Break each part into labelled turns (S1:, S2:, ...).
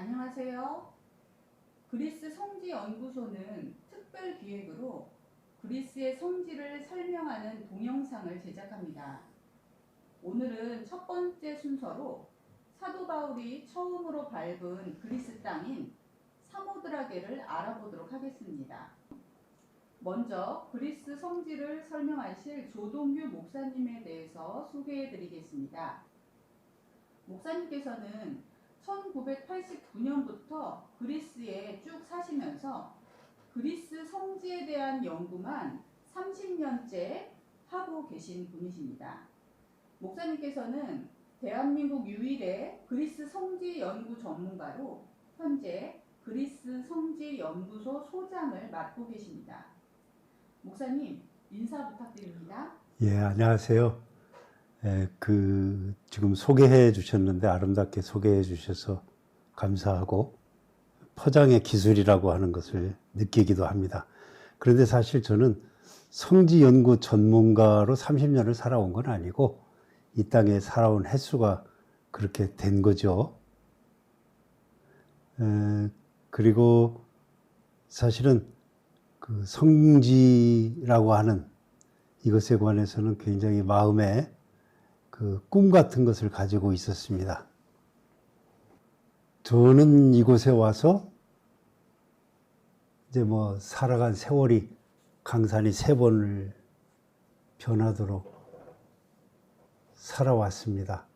S1: 안녕하세요. 그리스 성지연구소는 특별 기획으로 그리스의 성지를 설명하는 동영상을 제작합니다. 오늘은 첫 번째 순서로 사도 바울이 처음으로 밟은 그리스 땅인 사모드라게를 알아보도록 하겠습니다. 먼저 그리스 성지를 설명하실 조동규 목사님에 대해서 소개해 드리겠습니다. 목사님께서는 1989년부터 그리스에 쭉 사시면서 그리스 성지에 대한 연구만 30년째 하고 계신 분이십니다. 목사님께서는 대한민국 유일의 그리스 성지 연구 전문가로 현재 그리스 성지 연구소 소장을 맡고 계십니다. 목사님, 인사 부탁드립니다.
S2: 예, 안녕하세요. 지금 소개해 주셨는데 아름답게 소개해 주셔서 감사하고 포장의 기술이라고 하는 것을 느끼기도 합니다. 그런데 사실 저는 성지 연구 전문가로 30년을 살아온 건 아니고 이 땅에 살아온 횟수가 그렇게 된 거죠. 그리고 사실은 그 성지라고 하는 이것에 관해서는 굉장히 마음에 그 꿈 같은 것을 가지고 있었습니다. 저는 이곳에 와서 이제 살아간 세월이 강산이 3번을 변하도록 살아왔습니다.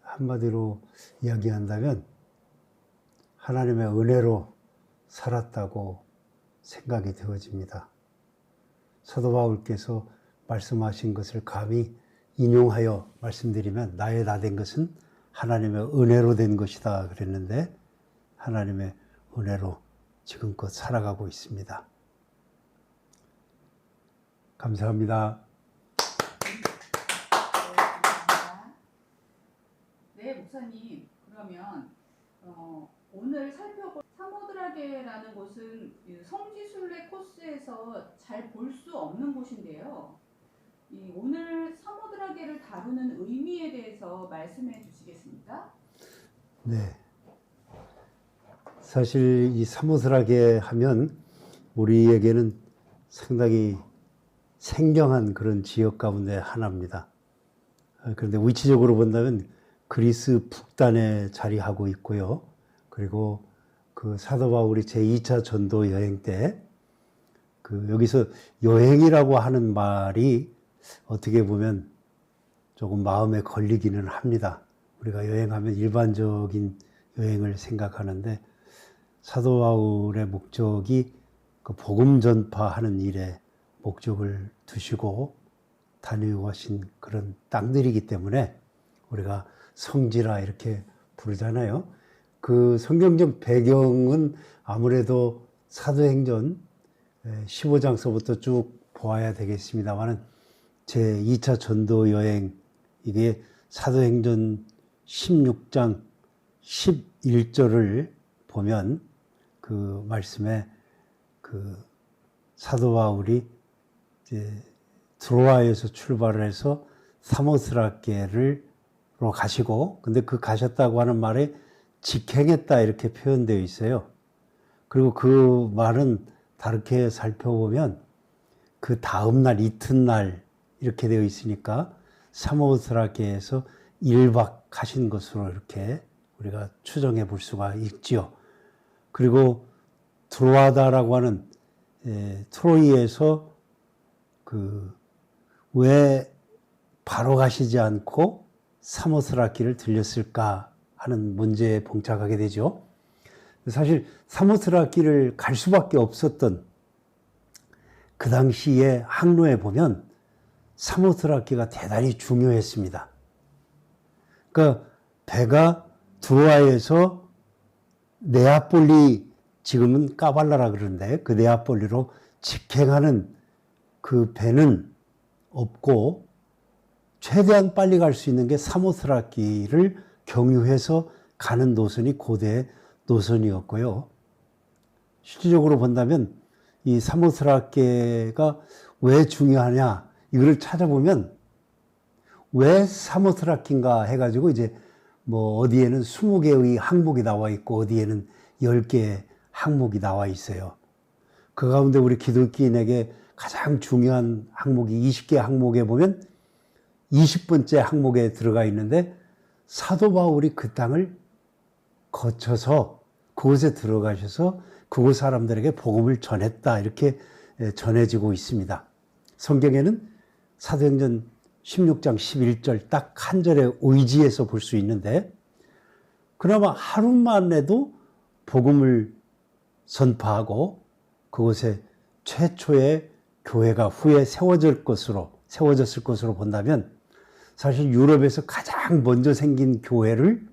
S2: 한마디로 이야기한다면 하나님의 은혜로 살았다고 생각이 되어집니다. 사도 바울께서 말씀하신 것을 감히 인용하여 말씀드리면 나의 나 된 것은 하나님의 은혜로 된 것이다 그랬는데 하나님의 은혜로 지금껏 살아가고 있습니다. 감사합니다.
S1: 네, 목사님. 그러면 오늘 살펴볼 사모드라게라는 곳은 성지순례 코스에서 잘 볼 수 없는 곳인데요. 오늘 사모드라게를 다루는 의미에 대해서 말씀해 주시겠습니까?
S2: 네. 사실 이 사모드라게 하면 우리에게는 상당히 생경한 그런 지역 가운데 하나입니다. 그런데 위치적으로 본다면 그리스 북단에 자리하고 있고요. 그리고 그 사도 바울이 제2차 전도 여행 때 여기서 여행이라고 하는 말이 어떻게 보면 조금 마음에 걸리기는 합니다. 우리가 여행하면 일반적인 여행을 생각하는데 사도 바울의 목적이 그 복음 전파하는 일에 목적을 두시고 다녀오신 그런 땅들이기 때문에 우리가 성지라 이렇게 부르잖아요. 그 성경적 배경은 아무래도 사도행전 15장서부터 쭉 보아야 되겠습니다만 제2차 전도 여행 이게 사도행전 16장 11절을 보면 그 말씀에 그 사도 바울이 이제 드로아에서 출발을 해서 사모스라게로 가시고 근데 그 가셨다고 하는 말에 직행했다 이렇게 표현되어 있어요. 그리고 그 말은 다르게 살펴보면 그 다음날 이튿날 이렇게 되어 있으니까 사모스라게에서 1박 하신 것으로 이렇게 우리가 추정해 볼 수가 있지요. 그리고 드로아다라고 하는 트로이에서 왜 바로 가시지 않고 사모스라기를 들렸을까 하는 문제에 봉착하게 되죠. 사실 사모스라기를 갈 수밖에 없었던 그 당시의 항로에 보면 사모스라기가 대단히 중요했습니다. 그러니까 배가 드로아에서 네아폴리, 지금은 까발라라 그러는데 그 네아폴리로 직행하는 그 배는 없고 최대한 빨리 갈 수 있는 게 사모스라기를 경유해서 가는 노선이 고대 노선이었고요. 실질적으로 본다면 이 사모스라게가 왜 중요하냐 이거를 찾아보면 왜 사모스라기인가 해가지고 이제 뭐 어디에는 20개의 항목이 나와 있고 어디에는 10개의 항목이 나와 있어요. 그 가운데 우리 기독교인에게 가장 중요한 항목이 20개 항목에 보면 20번째 항목에 들어가 있는데 사도 바울이 그 땅을 거쳐서 그곳에 들어가셔서 그곳 사람들에게 복음을 전했다 이렇게 전해지고 있습니다. 성경에는 사도행전 16장 11절 딱 한 절에 의지해서 볼 수 있는데 그나마 하루 만에도 복음을 선포하고 그곳에 최초의 교회가 후에 세워졌을 것으로 본다면 사실 유럽에서 가장 먼저 생긴 교회를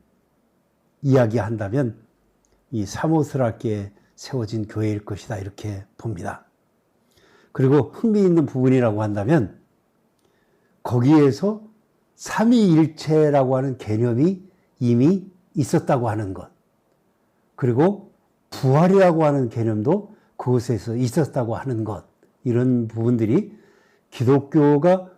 S2: 이야기한다면 이 사모스라키에 세워진 교회일 것이다 이렇게 봅니다. 그리고 흥미있는 부분이라고 한다면 거기에서 삼위일체라고 하는 개념이 이미 있었다고 하는 것, 그리고 부활이라고 하는 개념도 그곳에서 있었다고 하는 것, 이런 부분들이 기독교가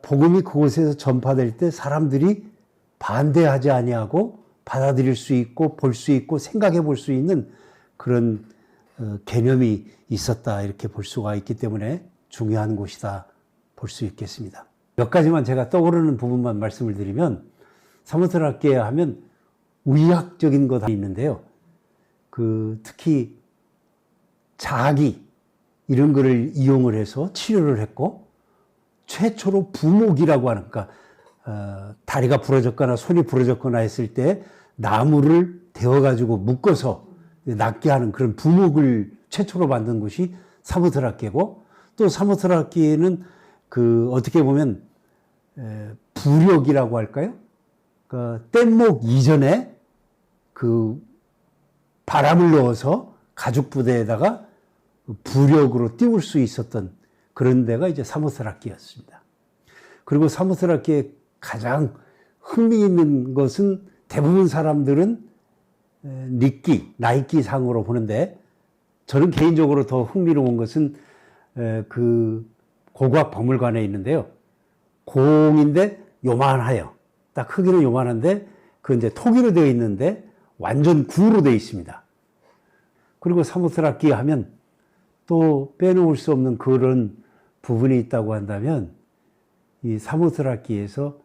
S2: 복음이 그곳에서 전파될 때 사람들이 반대하지 아니하고 받아들일 수 있고 볼 수 있고 생각해 볼 수 있는 그런 개념이 있었다 이렇게 볼 수가 있기 때문에 중요한 곳이다 볼 수 있겠습니다. 몇 가지만 제가 떠오르는 부분만 말씀을 드리면 사모스라키에 하면 의학적인 것 있는데요. 특히 자기 이런 거를 이용을 해서 치료를 했고 최초로 부목이라고 하는 다리가 부러졌거나 손이 부러졌거나 했을 때 나무를 데워가지고 묶어서 낫게 하는 그런 부목을 최초로 만든 곳이 사모스라키고 또 사모스라키는 어떻게 보면 부력이라고 할까요? 뗏목 이전에 바람을 넣어서 가죽 부대에다가 부력으로 띄울 수 있었던 그런 데가 이제 사모스라키였습니다. 그리고 사모스라키의 가장 흥미있는 것은 대부분 사람들은 나이키 상으로 보는데 저는 개인적으로 더 흥미로운 것은 고고학박물관에 있는데요. 공인데 요만해요. 딱 크기는 요만한데 이제 토기로 되어 있는데 완전 구로 되어 있습니다. 그리고 사모스라키 하면 또 빼놓을 수 없는 그런 부분이 있다고 한다면 이 사모스라키에서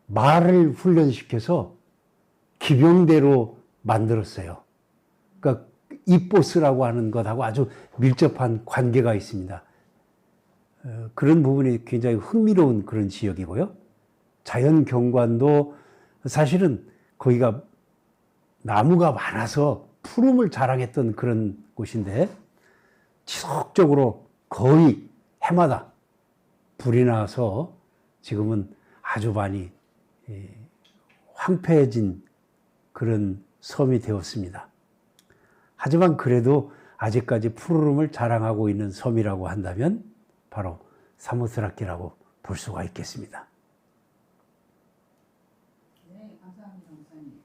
S2: 말을 훈련시켜서 기병대로 만들었어요. 그러니까 이뽀스라고 하는 것하고 아주 밀접한 관계가 있습니다. 그런 부분이 굉장히 흥미로운 그런 지역이고요. 자연 경관도 사실은 거기가 나무가 많아서 푸름을 자랑했던 그런 곳인데 지속적으로 거의 해마다 불이 나서 지금은 아주 많이 황폐해진 그런 섬이 되었습니다. 하지만 그래도 아직까지 푸르름을 자랑하고 있는 섬이라고 한다면 바로 사모스라키라고 볼 수가 있겠습니다.
S1: 네, 감사합니다, 목사님.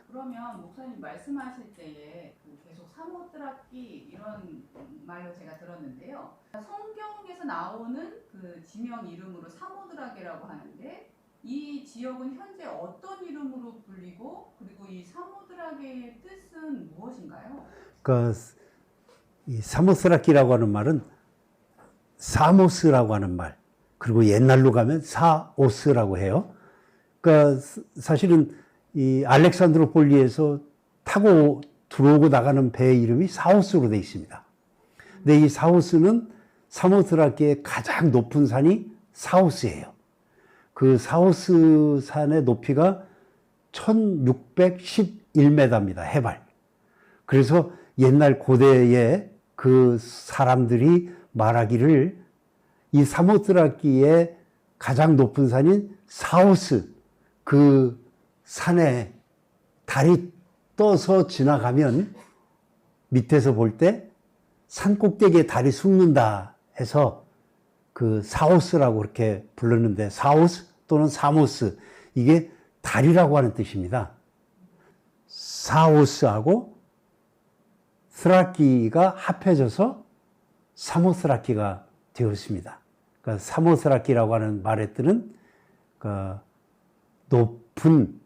S1: 그러면 목사님 말씀하실 때에 계속 사모스라키 이런 말로 제가 들었는데요. 성경에서 나오는 그 지명 이름으로 사모드라게라고 하는데 이 지역은 현재 어떤 이름으로 불리고 그리고 이 사모드라게의 뜻은 무엇인가요?
S2: 이 사모스라키라고 하는 말은 사모스라고 하는 말, 그리고 옛날로 가면 사오스라고 해요. 사실은 이 알렉산드로폴리에서 타고 들어오고 나가는 배의 이름이 사오스로 되어 있습니다. 근데 이 사오스는 사모스라키의 가장 높은 산이 사오스예요. 그 사오스 산의 높이가 1611m입니다. 해발. 그래서 옛날 고대에 그 사람들이 말하기를 이 사모스라키의 가장 높은 산인 사오스 그 산에 달이 떠서 지나가면 밑에서 볼 때 산 꼭대기에 달이 숨는다 해서 그 사오스라고 그렇게 불렀는데 사오스 또는 사모스 이게 달이라고 하는 뜻입니다. 사오스하고 스라키가 합해져서 사모스라키가 되었습니다. 그러니까 사모스라키라고 하는 말의 뜻은 높은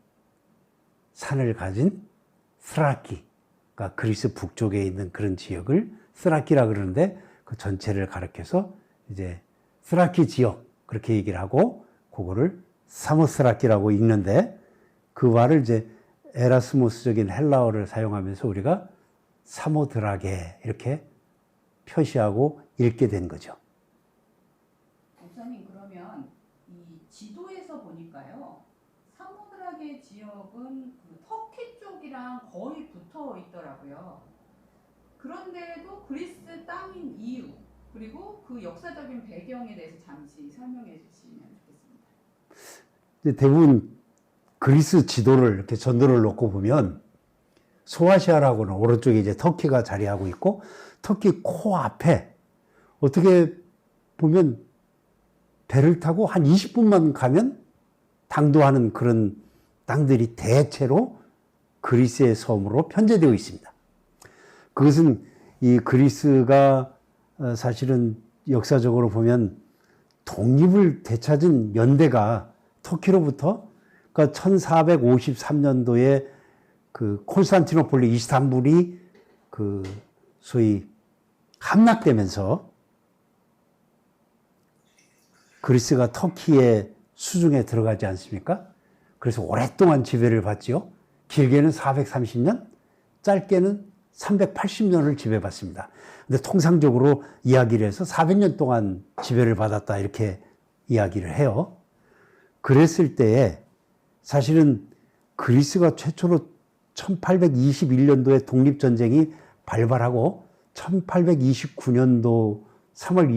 S2: 산을 가진 스라키, 그러니까 그리스 북쪽에 있는 그런 지역을 스라키라 그러는데 그 전체를 가리켜서 이제 스라키 지역 그렇게 얘기를 하고 그거를 사모스라키라고 읽는데 그 말을 이제 에라스무스적인 헬라어를 사용하면서 우리가 사모드라게 이렇게 표시하고 읽게 된 거죠.
S1: 목사님 그러면 이 지도에서 보니까요. 사모드라게 지역은 그 터키 쪽이랑 거의 붙어 있더라고요. 그런데도 그리스 땅인 이유 그리고 그 역사적인 배경에 대해서 잠시 설명해 주시면 좋겠습니다.
S2: 이제 대부분 그리스 지도를 이렇게 전도를 놓고 보면 소아시아라고는 오른쪽에 이제 터키가 자리하고 있고 터키 코 앞에 어떻게 보면 배를 타고 한 20분만 가면 당도하는 그런 땅들이 대체로 그리스의 섬으로 편제되어 있습니다. 그것은 이 그리스가 사실은 역사적으로 보면 독립을 되찾은 연대가 터키로부터 그러니까 1453년도에 그 콘스탄티노폴리 이스탄불이 그 소위 함락되면서 그리스가 터키의 수중에 들어가지 않습니까? 그래서 오랫동안 지배를 받지요. 길게는 430년, 짧게는 380년을 지배받습니다. 근데 통상적으로 이야기를 해서 400년 동안 지배를 받았다 이렇게 이야기를 해요. 그랬을 때에 사실은 그리스가 최초로 1821년도에 독립전쟁이 발발하고 1829년도 3월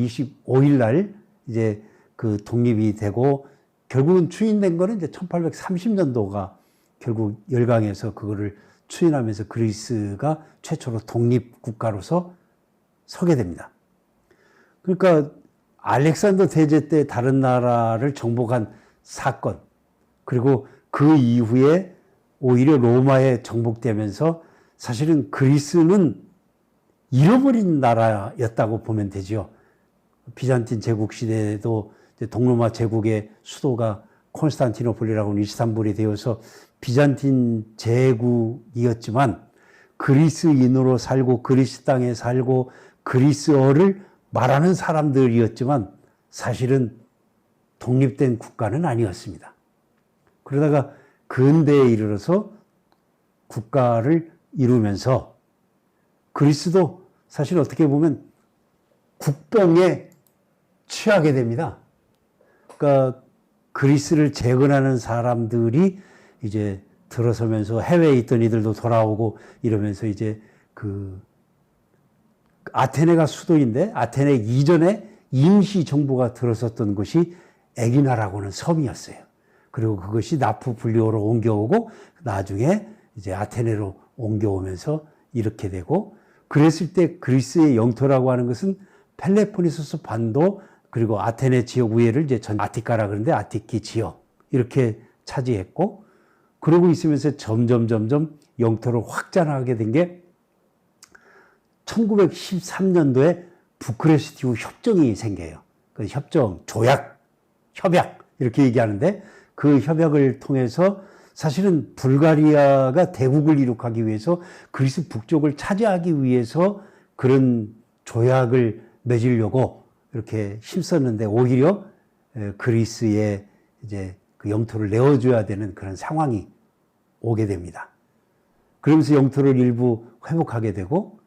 S2: 25일 날 이제 그 독립이 되고 결국은 추인된 거는 이제 1830년도가 결국 열강에서 그거를 추인하면서 그리스가 최초로 독립국가로서 서게 됩니다. 그러니까 알렉산더 대제 때 다른 나라를 정복한 사건 그리고 그 이후에 오히려 로마에 정복되면서 사실은 그리스는 잃어버린 나라였다고 보면 되죠. 비잔틴 제국 시대에도 동로마 제국의 수도가 콘스탄티노폴리라고 하는 이스탄불이 되어서 비잔틴 제국이었지만 그리스인으로 살고 그리스 땅에 살고 그리스어를 말하는 사람들이었지만 사실은 독립된 국가는 아니었습니다. 그러다가 근대에 이르러서 국가를 이루면서 그리스도 사실 어떻게 보면 국뽕에 취하게 됩니다. 그러니까 그리스를 재건하는 사람들이 이제 들어서면서 해외에 있던 이들도 돌아오고 이러면서 이제 그 아테네가 수도인데 아테네 이전에 임시 정부가 들어섰던 곳이 에기나라고 하는 섬이었어요. 그리고 그것이 나프 분리오로 옮겨오고 나중에 이제 아테네로 옮겨오면서 이렇게 되고 그랬을 때 그리스의 영토라고 하는 것은 펠레포네소스 반도 그리고 아테네 지역 위에를 이제 전 아티카라 그러는데 아티키 지역 이렇게 차지했고 그러고 있으면서 점점 영토를 확장하게 된 게 1913년도에 부크레스티우 협정이 생겨요. 그 협정, 조약, 협약 이렇게 얘기하는데 그 협약을 통해서 사실은 불가리아가 대국을 이룩하기 위해서 그리스 북쪽을 차지하기 위해서 그런 조약을 맺으려고 이렇게 힘썼는데 오히려 그리스에 이제 그 영토를 내어줘야 되는 그런 상황이 오게 됩니다. 그러면서 영토를 일부 회복하게 되고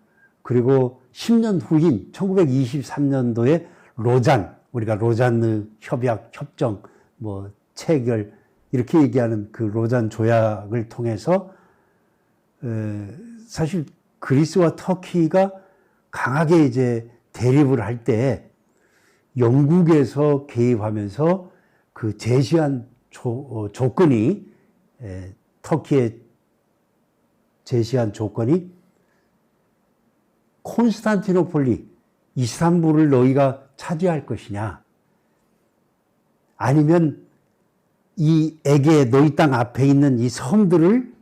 S2: 그리고 10년 후인 1923년도에 로잔, 우리가 로잔느 협약, 협정, 뭐 체결 이렇게 얘기하는 그 로잔 조약을 통해서 사실 그리스와 터키가 강하게 이제 대립을 할 때 영국에서 개입하면서 그 제시한 조건이 터키에 제시한 조건이 콘스탄티노폴리, 이스탄불을 너희가 차지할 것이냐 아니면 이 에게 너희 땅 앞에 있는 이 섬들을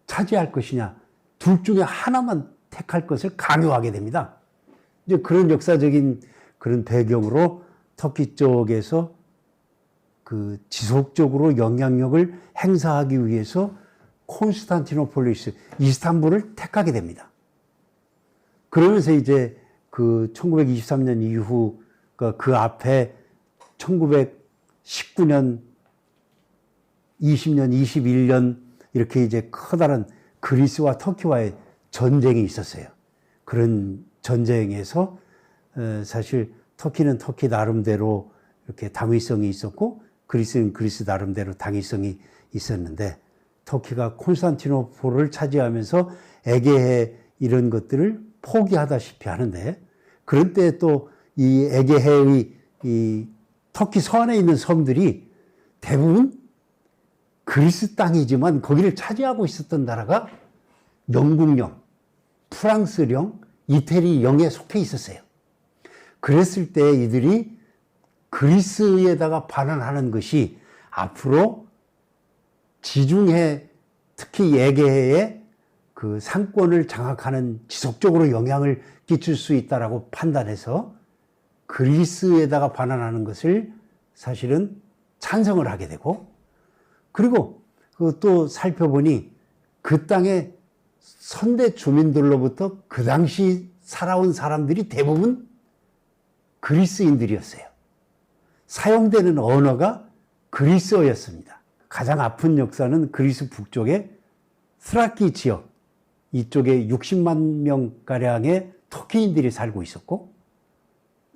S2: 차지할 것이냐 둘 중에 하나만 택할 것을 강요하게 됩니다. 이제 그런 역사적인 그런 배경으로 터키 쪽에서 그 지속적으로 영향력을 행사하기 위해서 콘스탄티노폴리스, 이스탄불을 택하게 됩니다. 그러면서 이제 그 1923년 이후 그 앞에 1919년, 20년, 21년 이렇게 이제 커다란 그리스와 터키와의 전쟁이 있었어요. 그런 전쟁에서 사실 터키는 터키 나름대로 이렇게 당위성이 있었고 그리스는 그리스 나름대로 당위성이 있었는데 터키가 콘스탄티노폴을 차지하면서 에게해 이런 것들을 포기하다시피 하는데 그런 때에 또 이 에게해의 이 터키 서안에 있는 섬들이 대부분 그리스 땅이지만 거기를 차지하고 있었던 나라가 영국령, 프랑스령, 이태리령에 속해 있었어요. 그랬을 때 이들이 그리스에다가 반환하는 것이 앞으로 지중해, 특히 에게해의 그 상권을 장악하는 지속적으로 영향을 끼칠 수 있다라고 판단해서 그리스에다가 반환하는 것을 사실은 찬성을 하게 되고 그리고 또 살펴보니 그 땅의 선대 주민들로부터 그 당시 살아온 사람들이 대부분 그리스인들이었어요. 사용되는 언어가 그리스어였습니다. 가장 아픈 역사는 그리스 북쪽의 스라키 지역, 이쪽에 60만 명가량의 터키인들이 살고 있었고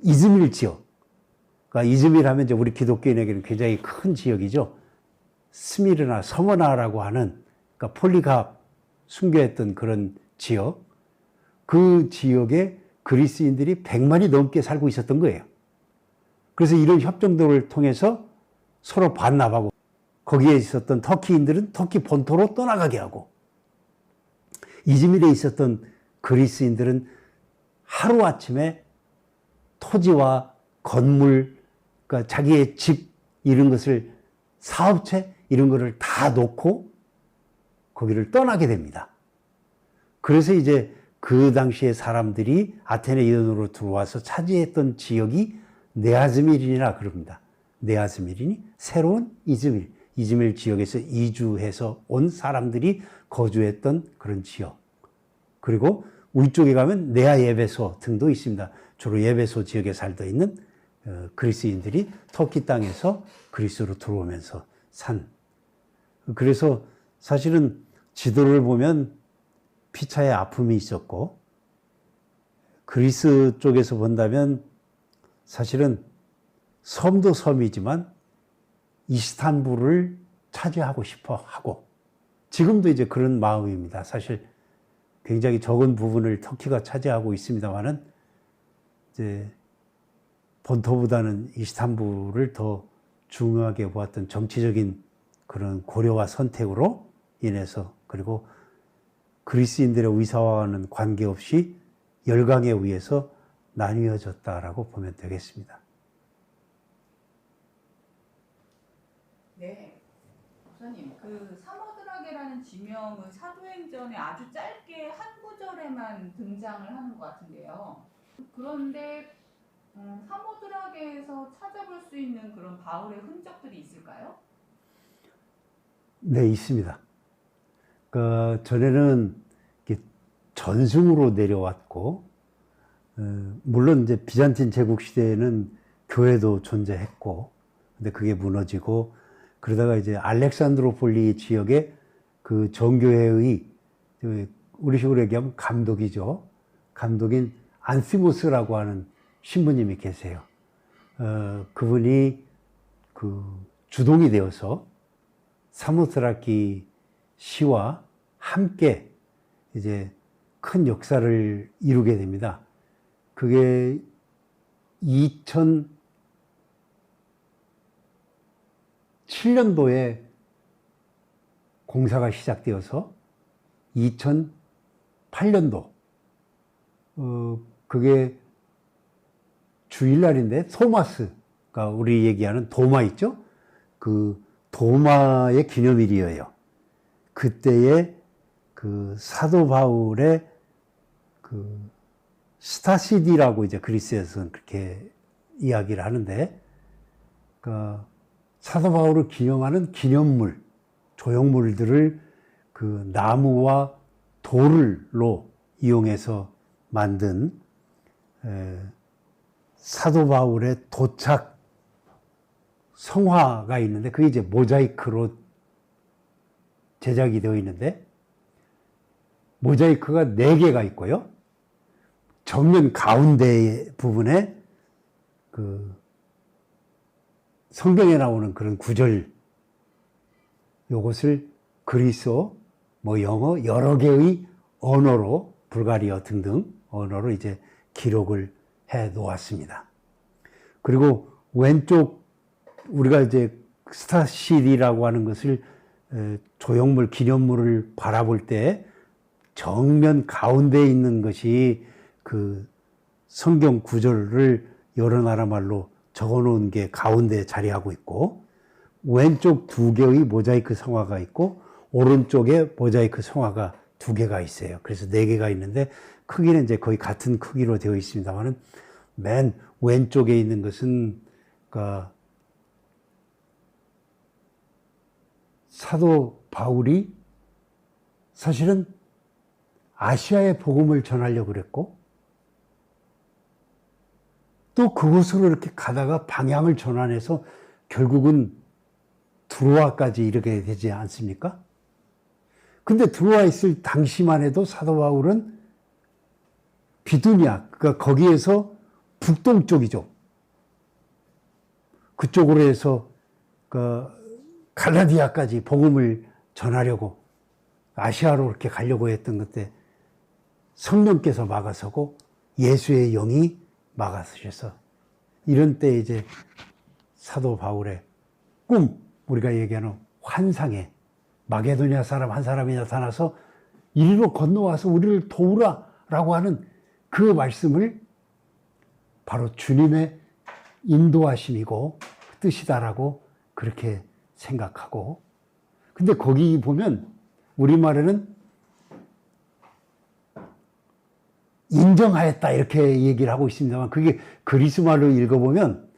S2: 이즈밀 지역, 그러니까 이즈밀 하면 이제 우리 기독교인에게는 굉장히 큰 지역이죠. 스미르나 서머나라고 하는 그러니까 폴리갑 순교했던 그런 지역, 그 지역에 그리스인들이 100만이 넘게 살고 있었던 거예요. 그래서 이런 협정들을 통해서 서로 반납하고 거기에 있었던 터키인들은 터키 본토로 떠나가게 하고 이즈밀에 있었던 그리스인들은 하루아침에 토지와 건물, 그러니까 자기의 집 이런 것을 사업체 이런 것을 다 놓고 거기를 떠나게 됩니다. 그래서 이제 그 당시에 사람들이 아테네 이전으로 들어와서 차지했던 지역이 네아즈밀이라 그럽니다. 네아즈밀이니 새로운 이즈밀, 이즈밀 지역에서 이주해서 온 사람들이 거주했던 그런 지역. 그리고 위쪽에 가면 네아 예베소 등도 있습니다. 주로 예베소 지역에 살고 있는 그리스인들이 터키 땅에서 그리스로 들어오면서 산. 그래서 사실은 지도를 보면 피차의 아픔이 있었고 그리스 쪽에서 본다면 사실은 섬도 섬이지만 이스탄불을 차지하고 싶어 하고 지금도 이제 그런 마음입니다. 사실 굉장히 적은 부분을 터키가 차지하고 있습니다만은 이제 본토보다는 이스탄불을 더 중요하게 보았던 정치적인 그런 고려와 선택으로 인해서 그리고 그리스인들의 의사와는 관계없이 열강에 의해서 나뉘어졌다라고 보면 되겠습니다.
S1: 네, 목사님, 그 사모드라게라는 지명은 사도행전에 아주 짧게 한 구절에만 등장을 하는 것 같은데요. 그런데 사모드라게에서 찾아볼 수 있는 그런 바울의 흔적들이 있을까요?
S2: 네, 있습니다. 그 전에는 전승으로 내려왔고, 물론 이제 비잔틴 제국 시대에는 교회도 존재했고, 근데 그게 무너지고, 그러다가 이제 알렉산드로폴리 지역에 그 정교회의 우리식으로 얘기하면 감독이죠. 감독인 안시모스라고 하는 신부님이 계세요. 그분이 그 주동이 되어서 사모스라키 시와 함께 이제 큰 역사를 이루게 됩니다. 그게 2007년도에 공사가 시작되어서 2008년도 그게 주일날인데 토마스가 우리 얘기하는 도마 있죠? 그 도마의 기념일이에요. 그때에 그 사도 바울의 그 스타시디라고 이제 그리스에서는 그렇게 이야기를 하는데, 그 사도 바울을 기념하는 기념물, 조형물들을 그 나무와 돌로 이용해서 만든 사도 바울의 도착 성화가 있는데 그게 이제 모자이크로 제작이 되어 있는데 모자이크가 4개가 있고요. 정면 가운데 부분에 그 성경에 나오는 그런 구절 요것을 그리스어, 영어 여러 개의 언어로 불가리아 등등 언어로 이제 기록을 해 놓았습니다. 그리고 왼쪽 우리가 이제 스타실이라고 하는 것을 조형물, 기념물을 바라볼 때 정면 가운데에 있는 것이 그 성경 구절을 여러 나라 말로 적어 놓은 게 가운데에 자리하고 있고 왼쪽 2개의 모자이크 성화가 있고 오른쪽에 모자이크 성화가 2개가 있어요. 그래서 4개가 있는데 크기는 이제 거의 같은 크기로 되어 있습니다만은 맨 왼쪽에 있는 것은 그러니까 사도 바울이 사실은 아시아의 복음을 전하려고 그랬고 또 그곳으로 이렇게 가다가 방향을 전환해서 결국은 드로아까지 이르게 되지 않습니까? 근데 드로아 있을 당시만 해도 사도 바울은 비두니아, 그러니까 거기에서 북동쪽이죠. 그쪽으로 해서 그 갈라디아까지 복음을 전하려고 아시아로 이렇게 가려고 했던 그때 성령께서 막아서고 예수의 영이 막아서셔서 이런 때 이제 사도 바울의 꿈, 우리가 얘기하는 환상에 마게도니아 사람 한 사람이 나타나서 이리로 건너와서 우리를 도우라라고 하는 그 말씀을 바로 주님의 인도하심이고 뜻이다라고 그렇게 생각하고 근데 거기 보면 우리말에는 인정하였다 이렇게 얘기를 하고 있습니다만 그게 그리스말로 읽어보면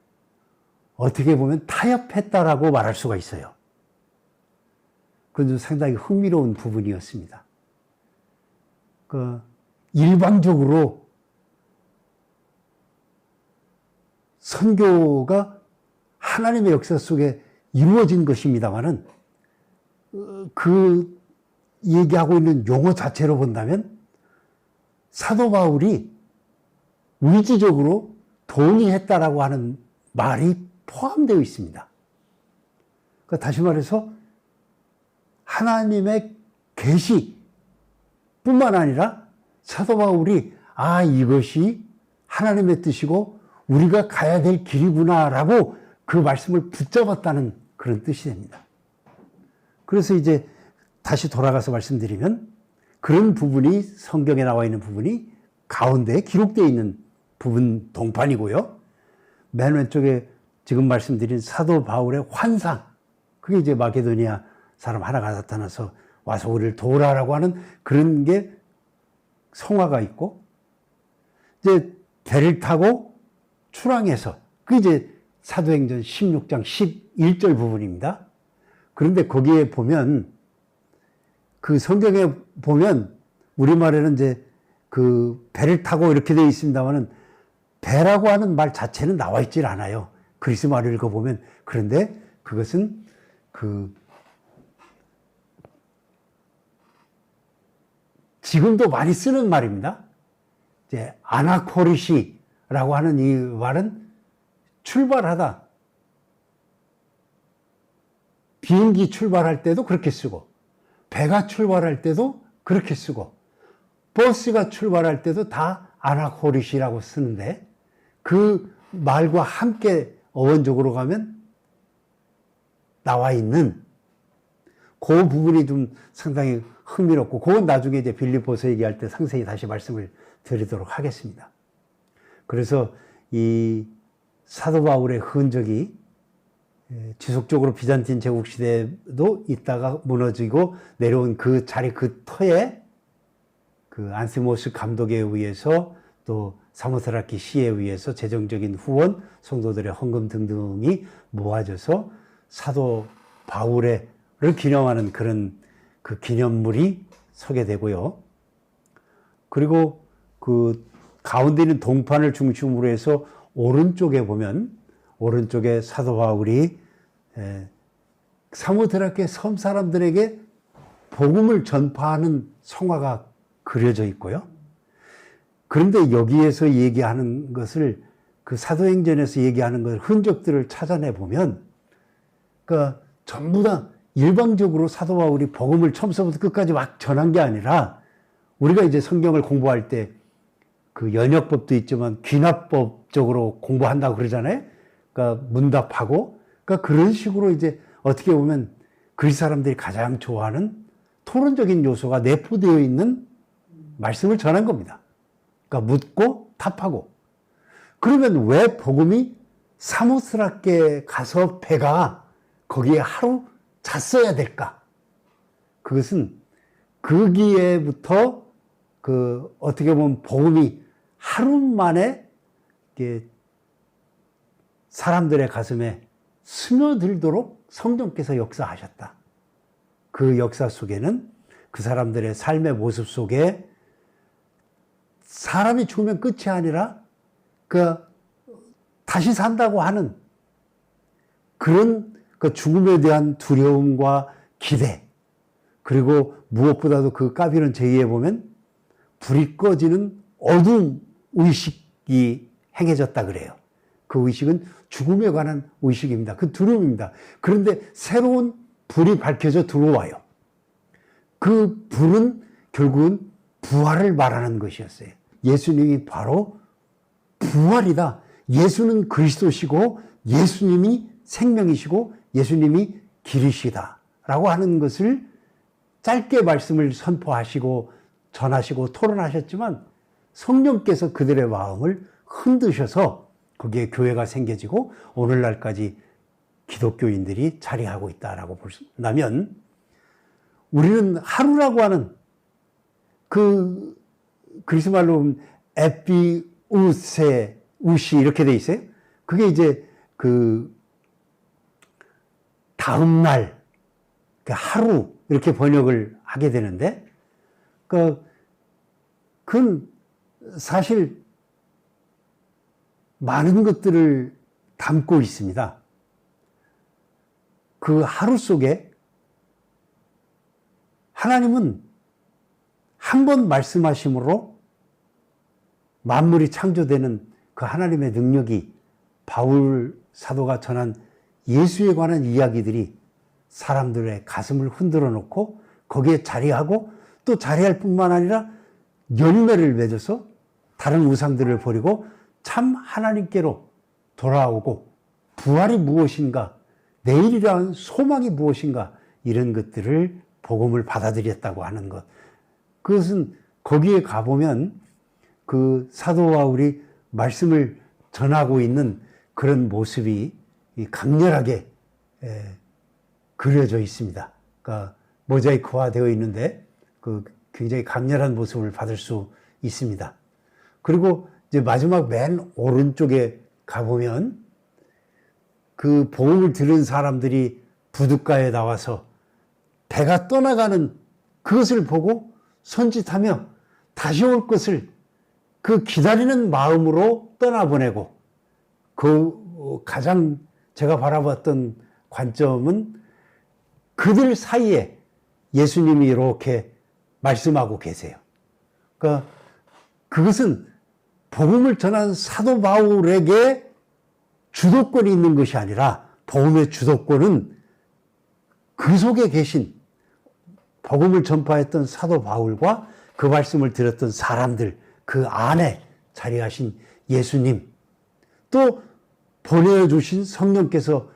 S2: 어떻게 보면 타협했다라고 말할 수가 있어요. 그건 좀 상당히 흥미로운 부분이었습니다. 일방적으로 선교가 하나님의 역사 속에 이루어진 것입니다만은 그 얘기하고 있는 용어 자체로 본다면 사도 바울이 의지적으로 동의했다라고 하는 말이 포함되어 있습니다. 그러니까 다시 말해서 하나님의 계시뿐만 아니라 사도 바울이 이것이 하나님의 뜻이고 우리가 가야 될 길이구나라고 그 말씀을 붙잡았다는 그런 뜻이 됩니다. 그래서 이제 다시 돌아가서 말씀드리면 그런 부분이 성경에 나와 있는 부분이 가운데에 기록되어 있는 부분 동판이고요. 맨 왼쪽에 지금 말씀드린 사도 바울의 환상, 그게 이제 마게도니아 사람 하나가 나타나서 와서 우리를 도우라라고 하는 그런 게 성화가 있고 이제 배를 타고 출항해서 그게 이제 사도행전 16장 11절 부분입니다. 그런데 거기에 보면 그 성경에 보면 우리말에는 이제 그 배를 타고 이렇게 되어 있습니다만은 배라고 하는 말 자체는 나와 있질 않아요. 그리스 말을 읽어보면. 그런데 그것은 지금도 많이 쓰는 말입니다. 이제 아나코리시라고 하는 이 말은 출발하다. 비행기 출발할 때도 그렇게 쓰고 배가 출발할 때도 그렇게 쓰고 버스가 출발할 때도 다 아나코리시라고 쓰는데 그 말과 함께 어원적으로 가면 나와 있는 그 부분이 좀 상당히 흥미롭고 그건 나중에 이제 빌립보서 얘기할 때 상세히 다시 말씀을 드리도록 하겠습니다. 그래서 이 사도 바울의 흔적이 지속적으로 비잔틴 제국 시대도 있다가 무너지고 내려온 그 자리 그 터에 그 안시모스 감독에 의해서 또 사모스라키 시에 의해서 재정적인 후원, 성도들의 헌금 등등이 모아져서 사도 바울을 기념하는 그런 그 기념물이 서게 되고요. 그리고 그 가운데 있는 동판을 중심으로 해서 오른쪽에 보면 오른쪽에 사도 바울이 사모드라케 섬 사람들에게 복음을 전파하는 성화가 그려져 있고요. 그런데 여기에서 얘기하는 것을 그 사도행전에서 얘기하는 것 흔적들을 찾아내 보면 그러니까 전부 다 일방적으로 사도 바울이 복음을 처음부터 끝까지 막 전한 게 아니라 우리가 이제 성경을 공부할 때 그 연역법도 있지만 귀납법적으로 공부한다고 그러잖아요. 그러니까 문답하고 그러니까 그런 식으로 이제 어떻게 보면 그리스 사람들이 가장 좋아하는 토론적인 요소가 내포되어 있는 말씀을 전한 겁니다. 그러니까 묻고 답하고. 그러면 왜 복음이 사모스랍게 가서 배가 거기에 하루 잤어야 될까? 그것은 거기에부터 그 어떻게 보면 복음이 하루 만에 사람들의 가슴에 스며들도록 성령께서 역사하셨다. 그 역사 속에는 그 사람들의 삶의 모습 속에 사람이 죽으면 끝이 아니라 그 다시 산다고 하는 그런 그 죽음에 대한 두려움과 기대, 그리고 무엇보다도 그 까비론 제2에 보면 불이 꺼지는 어두운 의식이 행해졌다 그래요. 그 의식은 죽음에 관한 의식입니다. 그 두려움입니다. 그런데 새로운 불이 밝혀져 들어와요. 그 불은 결국은 부활을 말하는 것이었어요. 예수님이 바로 부활이다. 예수는 그리스도시고 예수님이 생명이시고 예수님이 길이시다 라고 하는 것을 짧게 말씀을 선포하시고 전하시고 토론하셨지만 성령께서 그들의 마음을 흔드셔서 거기에 교회가 생겨지고 오늘날까지 기독교인들이 자리하고 있다라고 본다면 우리는 하루라고 하는 그 그리스 말로 에피우세 우시 이렇게 돼 있어요. 그게 이제 그 다음 날, 그 하루 이렇게 번역을 하게 되는데, 그건 사실 많은 것들을 담고 있습니다. 그 하루 속에 하나님은 한 번 말씀하심으로 만물이 창조되는 그 하나님의 능력이 바울 사도가 전한 예수에 관한 이야기들이 사람들의 가슴을 흔들어 놓고 거기에 자리하고 또 자리할 뿐만 아니라 열매를 맺어서 다른 우상들을 버리고 참 하나님께로 돌아오고 부활이 무엇인가, 내일이라는 소망이 무엇인가 이런 것들을 복음을 받아들였다고 하는 것. 그것은 거기에 가보면 그 사도 바울이 말씀을 전하고 있는 그런 모습이 강렬하게 그려져 있습니다. 그러니까 모자이크화 되어 있는데 그 굉장히 강렬한 모습을 받을 수 있습니다. 그리고 이제 마지막 맨 오른쪽에 가보면 그 복음을 들은 사람들이 부둣가에 나와서 배가 떠나가는 그것을 보고 손짓하며 다시 올 것을 그 기다리는 마음으로 떠나보내고 그 가장 제가 바라봤던 관점은 그들 사이에 예수님이 이렇게 말씀하고 계세요. 그러니까 그것은 복음을 전한 사도 바울에게 주도권이 있는 것이 아니라 복음의 주도권은 그 속에 계신 복음을 전파했던 사도 바울과 그 말씀을 들었던 사람들, 그 안에 자리하신 예수님, 또 보내주신 성령께서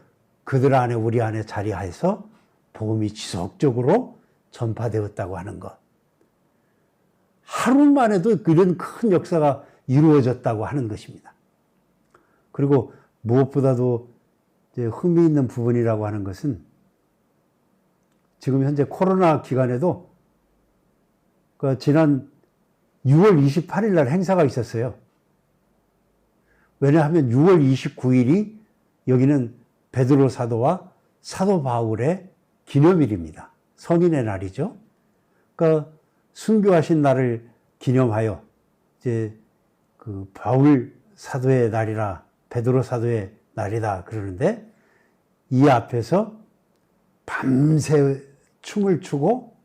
S2: 그들 안에 우리 안에 자리하여서 복음이 지속적으로 전파되었다고 하는 것. 하루만 해도 이런 큰 역사가 이루어졌다고 하는 것입니다. 그리고 무엇보다도 이제 흥미있는 부분이라고 하는 것은 지금 현재 코로나 기간에도 그 지난 6월 28일 날 행사가 있었어요. 왜냐하면 6월 29일이 여기는 베드로 사도와 사도 바울의 기념일입니다. 성인의 날이죠. 그러니까 순교하신 날을 기념하여 이제 그 바울 사도의 날이라 베드로 사도의 날이다 그러는데 이 앞에서 밤새 춤을 추고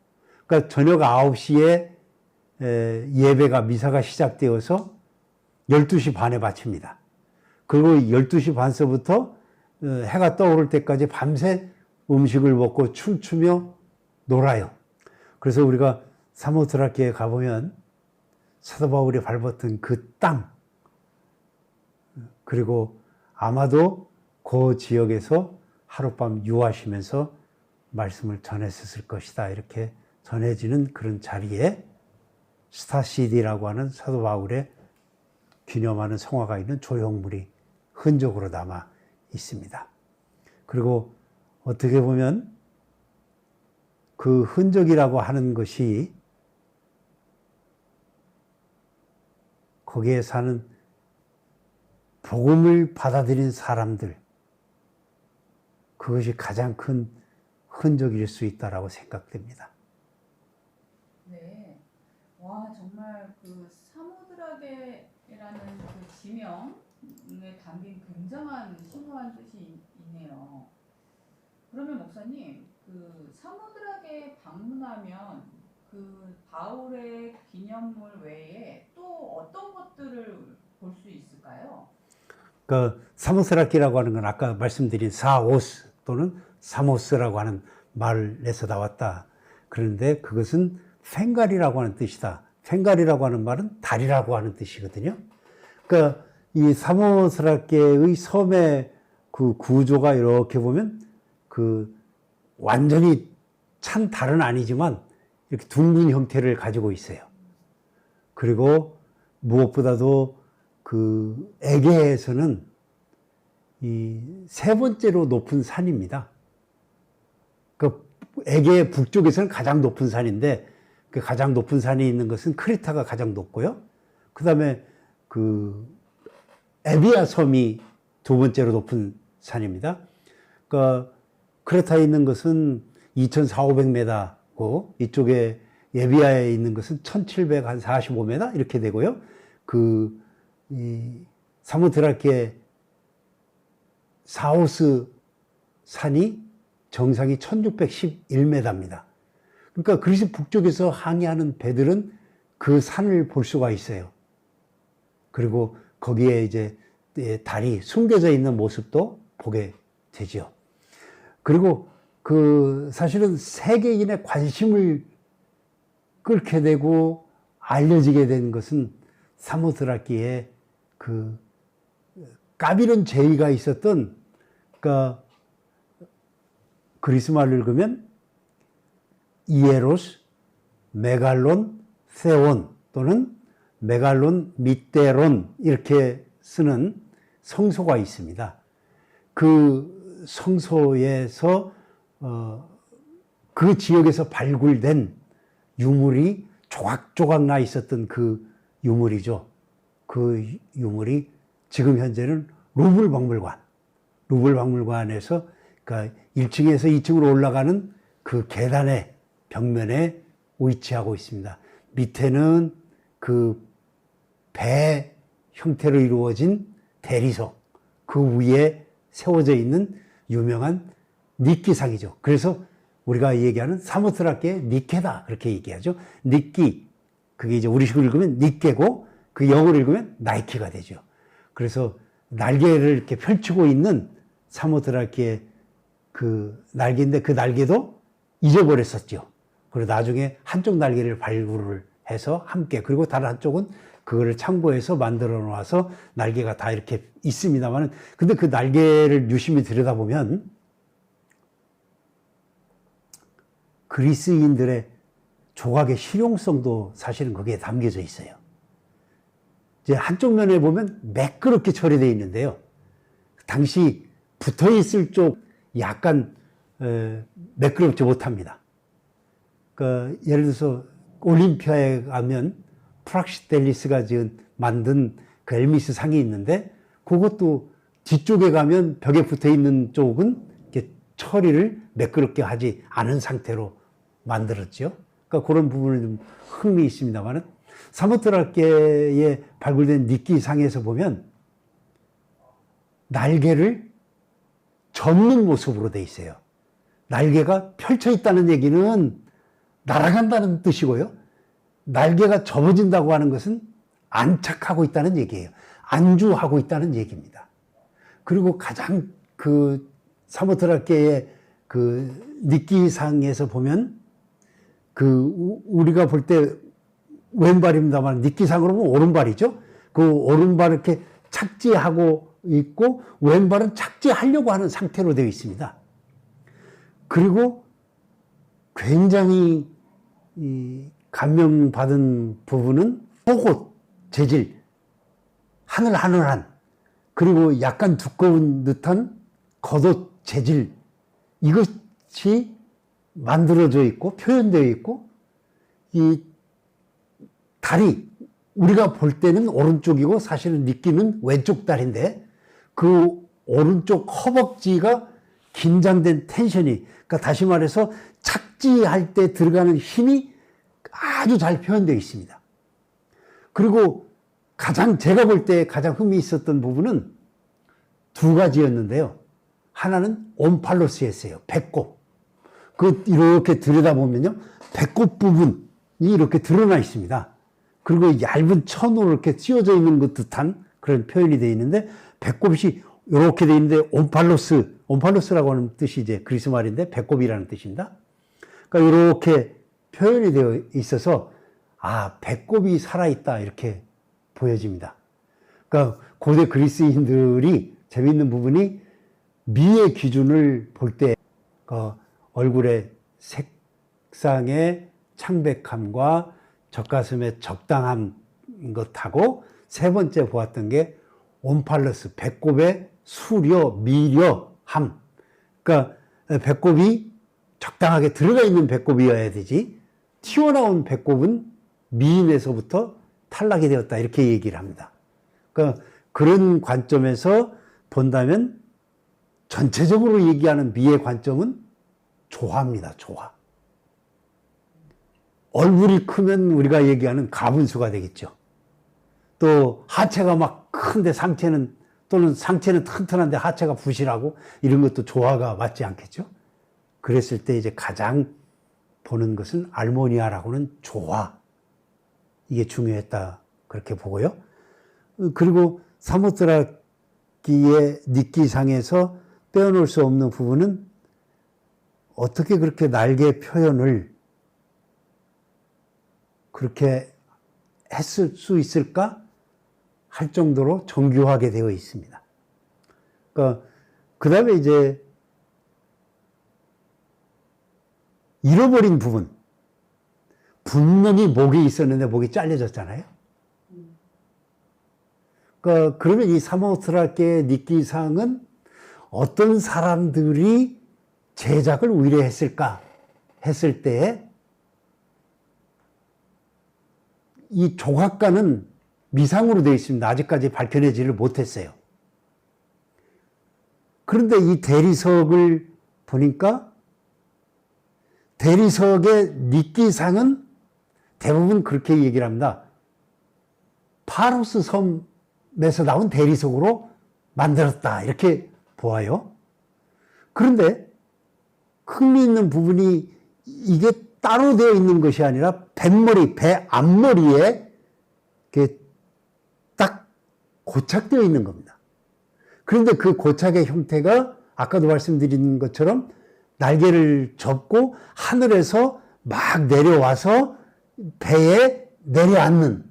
S2: 그러니까 저녁 9시에 예배가 미사가 시작되어서 12시 반에 마칩니다. 그리고 12시 반서부터 해가 떠오를 때까지 밤새 음식을 먹고 춤추며 놀아요. 그래서 우리가 사모스라키에 가보면 사도 바울이 밟았던 그 땅, 그리고 아마도 그 지역에서 하룻밤 유하시면서 말씀을 전했을 것이다. 이렇게 전해지는 그런 자리에 스타시디라고 하는 사도 바울의 기념하는 성화가 있는 조형물이 흔적으로 남아 있습니다. 그리고 어떻게 보면 그 흔적이라고 하는 것이 거기에 사는 복음을 받아들인 사람들, 그것이 가장 큰 흔적일 수 있다라고 생각됩니다.
S1: 네. 와, 정말 그 사모드라게라는 그 지명에 담긴 굉장한 심오한 뜻이 있네요. 그러면 목사님, 그 사모드라게 방문하면 그 바울의 기념물 외에 또 어떤 것들을 볼 수 있을까요?
S2: 그 사모스라키라고 하는 건 아까 말씀드린 사오스 또는 사모스라고 하는 말에서 나왔다. 그런데 그것은 펜갈이라고 하는 뜻이다. 펜갈이라고 하는 말은 달이라고 하는 뜻이거든요. 그러니까 이 사모스라키의 섬의 그 구조가 이렇게 보면 그 완전히 찬 달은 아니지만 이렇게 둥근 형태를 가지고 있어요. 그리고 무엇보다도 그 에게에서는 이 세 번째로 높은 산입니다. 그 에게 북쪽에서는 가장 높은 산인데 그 가장 높은 산이 있는 것은 크레타가 가장 높고요. 그 다음에 그 에비아 섬이 두 번째로 높은 산입니다. 그러니까 크레타에 있는 것은 2,400~500m고 이쪽에 에비아에 있는 것은 1,745m 이렇게 되고요. 이 사모드라키의 사오스 산이 정상이 1,611m입니다. 그러니까 그리스 북쪽에서 항해하는 배들은 그 산을 볼 수가 있어요. 그리고 거기에 이제 달이 숨겨져 있는 모습도 보게 되죠. 그리고 그 사실은 세계인의 관심을 끌게 되고 알려지게 된 것은 사모스라키에 그 까비론 제의가 있었던, 그러니까 그리스 말을 읽으면 이에로스, 메갈론, 세온 또는 메갈론, 미테론 이렇게 쓰는 성소가 있습니다. 그 성소에서 그 지역에서 발굴된 유물이 조각조각 나 있었던 그 유물이죠. 그 유물이 지금 현재는 루블 박물관에서 그러니까 1층에서 2층으로 올라가는 그 계단의 벽면에 위치하고 있습니다. 밑에는 그 배 형태로 이루어진 대리석, 그 위에 세워져 있는 유명한 니끼상이죠. 그래서 우리가 얘기하는 사모스라키의 니케다 그렇게 얘기하죠. 니끼, 그게 이제 우리식으로 읽으면 니케고 그 영어로 읽으면 나이키가 되죠. 그래서 날개를 이렇게 펼치고 있는 사모스라키의 그 날개인데 그 날개도 잊어버렸었죠. 그리고 나중에 한쪽 날개를 발굴을 해서 함께, 그리고 다른 한쪽은 그거를 참고해서 만들어 놓아서 날개가 다 이렇게 있습니다만은, 근데 그 날개를 유심히 들여다보면 그리스인들의 조각의 실용성도 사실은 거기에 담겨져 있어요. 이제 한쪽 면에 보면 매끄럽게 처리되어 있는데요. 당시 붙어 있을 쪽 약간 매끄럽지 못합니다. 그러니까 예를 들어서 올림피아에 가면 프락시텔리스가 지금 만든 그 엘미스 상이 있는데 그것도 뒤쪽에 가면 벽에 붙어 있는 쪽은 이렇게 처리를 매끄럽게 하지 않은 상태로 만들었죠. 그러니까 그런 부분은 좀 흥미 있습니다만은 사모트라케에 발굴된 니끼상에서 보면 날개를 접는 모습으로 돼 있어요. 날개가 펼쳐 있다는 얘기는 날아간다는 뜻이고요. 날개가 접어진다고 하는 것은 안착하고 있다는 얘기예요. 안주하고 있다는 얘기입니다. 그리고 가장 그 사모트라케의 그 니끼상에서 보면 그 우리가 볼 때 왼발입니다만 니끼상으로 보면 오른발이죠. 그 오른발 이렇게 착지하고 있고 왼발은 착지하려고 하는 상태로 되어 있습니다. 그리고 굉장히 감명받은 부분은 속옷 재질, 하늘하늘한, 그리고 약간 두꺼운 듯한 겉옷 재질, 이것이 만들어져 있고 표현되어 있고, 이 다리, 우리가 볼 때는 오른쪽이고 사실은 니끼는 왼쪽 다리인데 그 오른쪽 허벅지가 긴장된 텐션이, 그러니까 다시 말해서 착지할 때 들어가는 힘이 아주 잘 표현되어 있습니다. 그리고 제가 볼 때 가장 흥미 있었던 부분은 두 가지였는데요. 하나는 옴팔로스였어요. 배꼽. 이렇게 들여다보면요. 배꼽 부분이 이렇게 드러나 있습니다. 그리고 얇은 천으로 이렇게 씌워져 있는 것 듯한 그런 표현이 되어 있는데, 배꼽이 이렇게 되어 있는데, 옴팔로스라고 하는 뜻이 이제 그리스 말인데, 배꼽이라는 뜻입니다. 그러니까 이렇게 표현이 되어 있어서, 아, 배꼽이 살아있다, 이렇게 보여집니다. 그러니까 고대 그리스인들이 재미있는 부분이 미의 기준을 볼 때, 얼굴의 색상의 창백함과 젖가슴의 적당한 것하고, 세 번째 보았던 게 옴팔러스, 배꼽의 수려, 미려함. 그러니까 배꼽이 적당하게 들어가 있는 배꼽이어야 되지, 튀어나온 배꼽은 미인에서부터 탈락이 되었다, 이렇게 얘기를 합니다. 그러니까 그런 관점에서 본다면 전체적으로 얘기하는 미의 관점은 조화입니다. 조화. 얼굴이 크면 우리가 얘기하는 가분수가 되겠죠. 또 하체가 막 큰데 또는 상체는 튼튼한데 하체가 부실하고, 이런 것도 조화가 맞지 않겠죠. 그랬을 때 이제 가장 보는 것은 알모니아라고는 조화. 이게 중요했다, 그렇게 보고요. 그리고 사모트라키의 니끼상에서 빼어놓을 수 없는 부분은 어떻게 그렇게 날개 표현을 그렇게 했을 수 있을까 할 정도로 정교하게 되어 있습니다. 그러니까 그 다음에 이제 잃어버린 부분, 분명히 목이 있었는데 목이 잘려졌잖아요. 그러니까 그러면 이 사모트라케의 니끼상은 어떤 사람들이 제작을 의뢰했을까 했을 때, 이 조각가는 미상으로 되어 있습니다. 아직까지 밝혀내지를 못했어요. 그런데 이 대리석을 보니까 대리석의 니끼상은 대부분 그렇게 얘기를 합니다. 파로스 섬에서 나온 대리석으로 만들었다, 이렇게 보아요. 그런데 흥미있는 부분이 이게 따로 되어 있는 것이 아니라 배 앞머리에 이렇게 딱 고착되어 있는 겁니다. 그런데 그 고착의 형태가 아까도 말씀드린 것처럼 날개를 접고 하늘에서 막 내려와서 배에 내려앉는,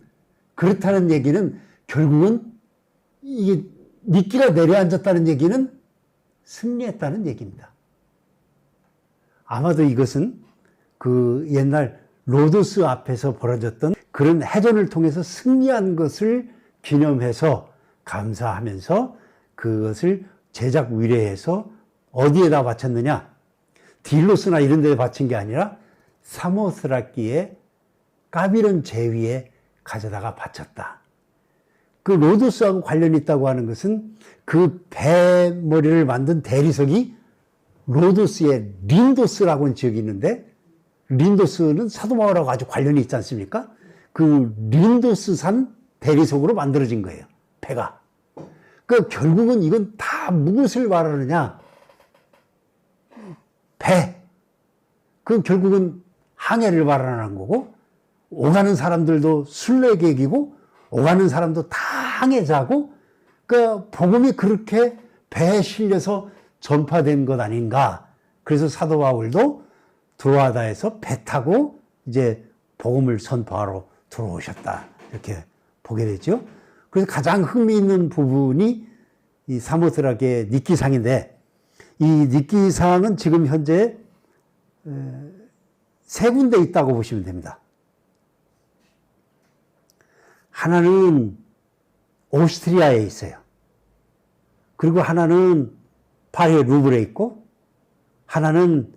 S2: 그렇다는 얘기는 결국은 이게 니끼가 내려앉았다는 얘기는 승리했다는 얘기입니다. 아마도 이것은 그 옛날 로도스 앞에서 벌어졌던 그런 해전을 통해서 승리한 것을 기념해서 감사하면서 그것을 제작 의뢰해서 어디에다 바쳤느냐? 딜로스나 이런 데에 바친 게 아니라 사모스라키의 까비론 제위에 가져다가 바쳤다. 그 로도스하고 관련이 있다고 하는 것은 그 배 머리를 만든 대리석이 로도스의 린도스라고 지역이 있는데, 린도스는 사도 바울하고 아주 관련이 있지 않습니까? 그 린도스산 대리석으로 만들어진 거예요, 배가. 그 결국은 이건 다 무엇을 말하느냐? 배. 그 결국은 항해를 말하는 거고, 오가는 사람들도 순례객이고, 오가는 사람도 다 항해자고, 그 복음이 그렇게 배에 실려서 전파된 것 아닌가. 그래서 사도 바울도 드로아다에서 배 타고 이제 복음을 선포하러 들어오셨다. 이렇게 보게 되죠. 그래서 가장 흥미있는 부분이 이 사모스라게 닉기상인데, 이 닉기상은 지금 현재 세 군데 있다고 보시면 됩니다. 하나는 오스트리아에 있어요. 그리고 하나는 파리 루브르에 있고, 하나는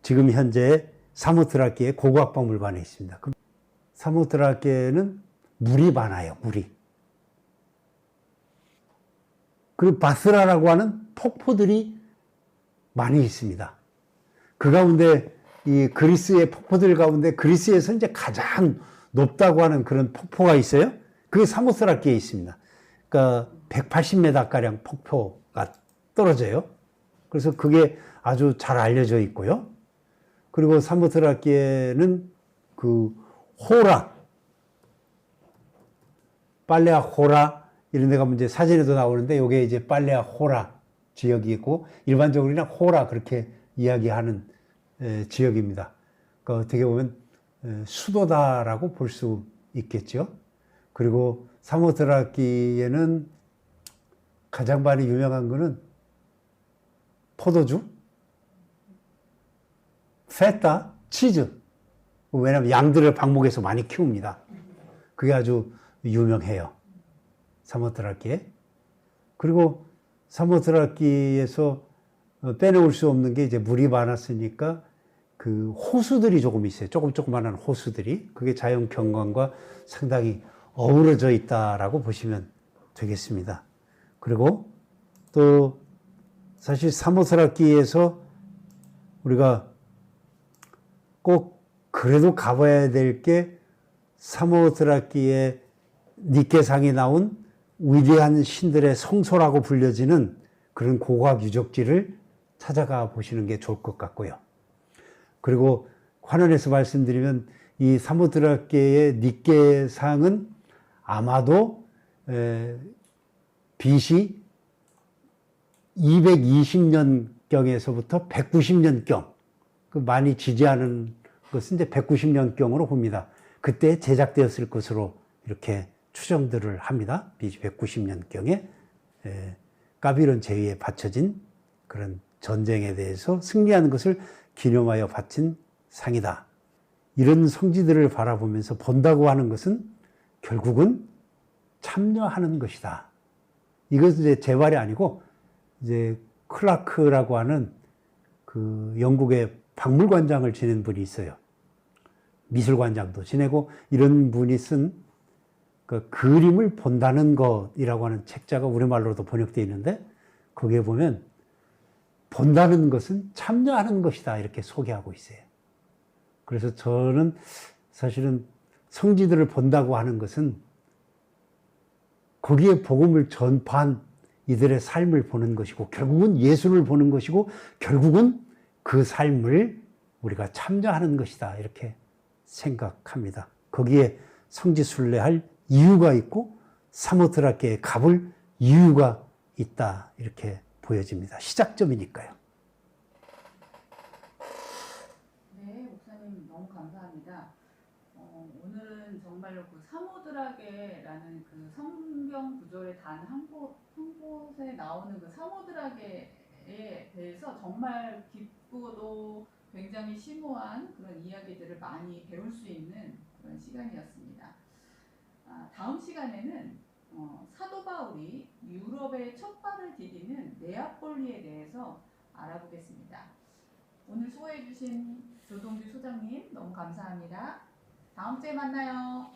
S2: 지금 현재 사모트라키의 고고학박물관에 있습니다. 사모트라키에는 물이 많아요, 물이. 그리고 바스라라고 하는 폭포들이 많이 있습니다. 그 가운데 이 그리스의 폭포들 가운데 그리스에서 이제 가장 높다고 하는 그런 폭포가 있어요. 그게 사모스라키에 있습니다. 그러니까 180m가량 폭포가 떨어져요. 그래서 그게 아주 잘 알려져 있고요. 그리고 사모스라키에는 그 호라, 빨레아 호라 이런 데 가면 이제 사진에도 나오는데, 이게 이제 빨레아 호라 지역이 있고, 일반적으로 그냥 호라 그렇게 이야기하는 지역입니다. 그러니까 어떻게 보면 수도다라고 볼 수 있겠죠. 그리고 사모스라키에는 가장 많이 유명한 거는 포도주, 페타, 치즈. 왜냐하면 양들을 방목에서 많이 키웁니다. 그게 아주 유명해요, 사모스라키에. 그리고 사모스라키에서 빼놓을 수 없는 게 이제 물이 많았으니까 그 호수들이 조금 있어요. 조그만한 호수들이. 그게 자연 경관과 상당히 어우러져 있다라고 보시면 되겠습니다. 그리고 또 사실 사모스라키에서 우리가 꼭 그래도 가봐야 될 게, 사모스라키의 닉게상이 나온 위대한 신들의 성소라고 불려지는 그런 고고학 유적지를 찾아가 보시는 게 좋을 것 같고요. 그리고 환원해서 말씀드리면, 이 사모스라키의 닉게상은 아마도 BC 220년경에서부터 190년경, 그 많이 지지하는 것은 이제 190년경으로 봅니다. 그때 제작되었을 것으로 이렇게 추정들을 합니다. BC 190년경에 까비론 제위에 바쳐진 그런 전쟁에 대해서 승리한 것을 기념하여 바친 상이다. 이런 성지들을 바라보면서 본다고 하는 것은 결국은 참여하는 것이다. 이것은 이제 제 말이 아니고, 이제 클라크라고 하는 그 영국의 박물관장을 지낸 분이 있어요. 미술관장도 지내고, 이런 분이 쓴 그 그림을 본다는 것이라고 하는 책자가 우리말로도 번역되어 있는데, 거기에 보면 본다는 것은 참여하는 것이다 이렇게 소개하고 있어요. 그래서 저는 사실은 성지들을 본다고 하는 것은 거기에 복음을 전파한 이들의 삶을 보는 것이고, 결국은 예수를 보는 것이고, 결국은 그 삶을 우리가 참여하는 것이다 이렇게 생각합니다. 거기에 성지 순례할 이유가 있고, 사모스라키에 가볼 이유가 있다 이렇게 보여집니다. 시작점이니까요.
S1: 네, 목사님 너무 감사합니다. 오늘은 정말로 그 사모드라게라는 그 성경 구절의 단 한 곳에 나오는 그 사모드라게에 대해서 정말 깊고도 굉장히 심오한 그런 이야기들을 많이 배울 수 있는 그런 시간이었습니다. 다음 시간에는 사도 바울이 유럽의 첫 발을 디디는 네아폴리에 대해서 알아보겠습니다. 오늘 수고해 주신 조동규 소장님 너무 감사합니다. 다음 주에 만나요.